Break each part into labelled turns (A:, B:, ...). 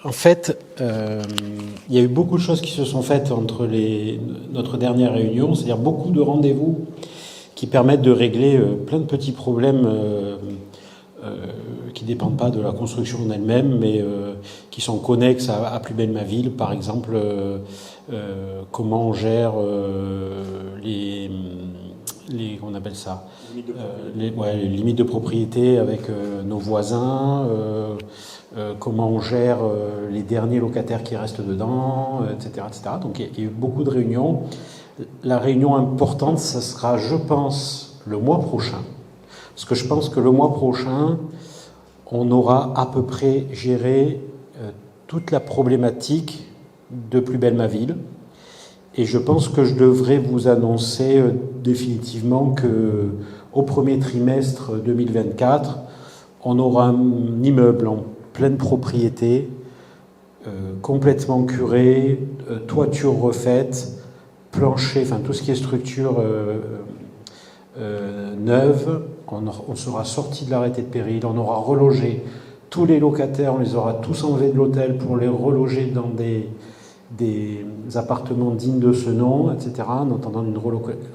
A: En fait, il y a eu beaucoup de choses qui se sont faites entre notre dernière réunion, c'est-à-dire beaucoup de rendez-vous qui permettent de régler plein de petits problèmes qui ne dépendent pas de la construction en elle-même, mais qui sont connexes à Plus belle ma ville. Par exemple, comment on gère on appelle ça les limites de propriété avec nos voisins, comment on gère les derniers locataires qui restent dedans, etc., etc. Donc il y a eu beaucoup de réunions. La réunion importante, ce sera, je pense, le mois prochain. Parce que je pense que le mois prochain, on aura à peu près géré toute la problématique de Plus belle ma ville. Et je pense que je devrais vous annoncer définitivement que au premier trimestre 2024, on aura un immeuble en pleine propriété, complètement curé, toiture refaite, plancher, enfin tout ce qui est structure neuve. On sera sorti de l'arrêté de péril, on aura relogé tous les locataires, on les aura tous enlevés de l'hôtel pour les reloger dans des appartements dignes de ce nom, etc., en attendant une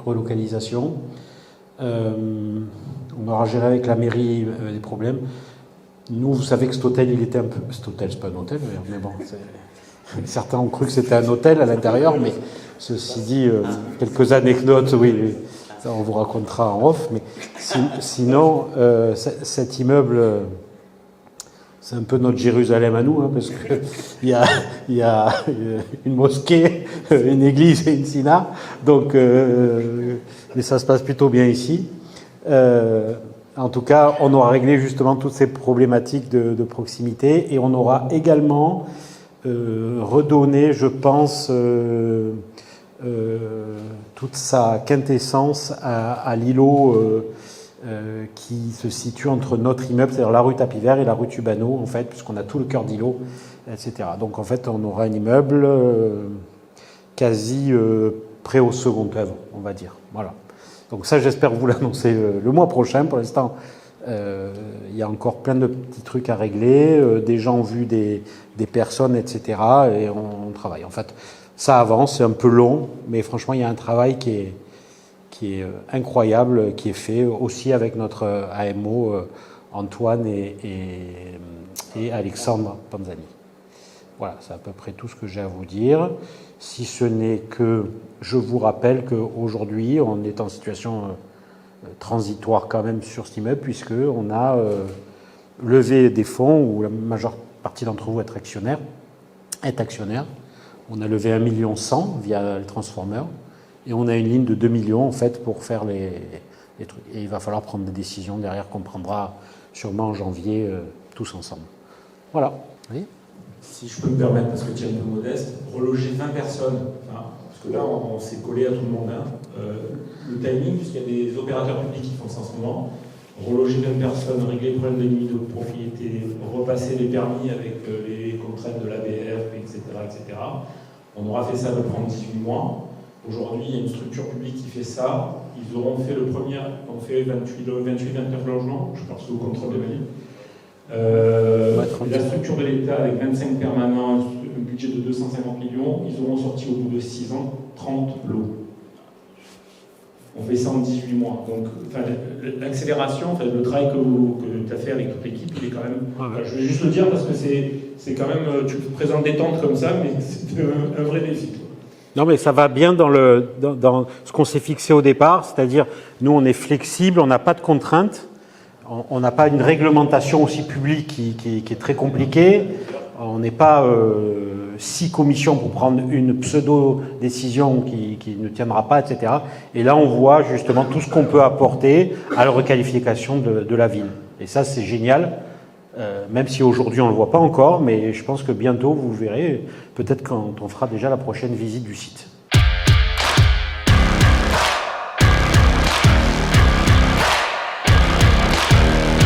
A: relocalisation. On aura géré avec la mairie des problèmes. Nous, vous savez que cet hôtel, il était un peu... Cet hôtel, c'est pas un hôtel, mais bon, certains ont cru que c'était un hôtel à l'intérieur, mais ceci dit, quelques anecdotes, oui, ça on vous racontera en off, mais sinon, cet immeuble... C'est un peu notre Jérusalem à nous, hein, parce qu'il y a une mosquée, une église et une synagogue, donc mais ça se passe plutôt bien ici. En tout cas, on aura réglé justement toutes ces problématiques de proximité et on aura également redonné, je pense, toute sa quintessence à l'îlot qui se situe entre notre immeuble, c'est-à-dire la rue Tapis-Vert et la rue Tubano, en fait, puisqu'on a tout le cœur d'îlot, etc. Donc, en fait, on aura un immeuble quasi prêt au second œuvre, on va dire. Voilà. Donc ça, j'espère vous l'annoncer le mois prochain. Pour l'instant, il y a encore plein de petits trucs à régler. Des gens ont vu des personnes, etc. Et on travaille. En fait, ça avance, c'est un peu long, mais franchement, il y a un travail qui est incroyable, qui est fait aussi avec notre AMO Antoine et Alexandre Panzani. Voilà, c'est à peu près tout ce que j'ai à vous dire. Si ce n'est que je vous rappelle qu'aujourd'hui, on est en situation transitoire quand même sur cet immeuble, puisqu'on a levé des fonds où la majeure partie d'entre vous est actionnaire. On a levé 1,1 million via les transformeurs. Et on a une ligne de 2 millions en fait pour faire les trucs. Et il va falloir prendre des décisions derrière qu'on prendra sûrement en janvier tous ensemble. Voilà. Oui.
B: Si je peux me permettre, parce que tu es un peu modeste, reloger 20 personnes, parce que là on s'est collé à tout le monde. Le timing, puisqu'il y a des opérateurs publics qui font ça en ce moment, reloger 20 personnes, régler le problème de limite de propriété, repasser les permis avec les contraintes de l'ABF, etc., etc. On aura fait ça à peu près en 18 mois. Aujourd'hui, il y a une structure publique qui fait ça. Ils auront fait le premier, on fait 28-29 logements, je pense au contrôle de la structure de l'État avec 25 permanents, un budget de 250 millions, ils auront sorti au bout de 6 ans 30 lots. On fait ça en 18 mois. Donc, l'accélération, le travail que tu as fait avec toute l'équipe, il est quand même... je vais juste le dire parce que c'est quand même... Tu te présentes des tentes comme ça, mais c'est un vrai défi.
A: Non, mais ça va bien dans ce qu'on s'est fixé au départ, c'est-à-dire nous on est flexible, on n'a pas de contraintes, on n'a pas une réglementation aussi publique qui est très compliquée, on n'est pas 6 commissions pour prendre une pseudo-décision qui ne tiendra pas, etc. Et là on voit justement tout ce qu'on peut apporter à la requalification de la ville. Et ça c'est génial. Même si aujourd'hui on ne le voit pas encore, mais je pense que bientôt vous verrez, peut-être quand on fera déjà la prochaine visite du site.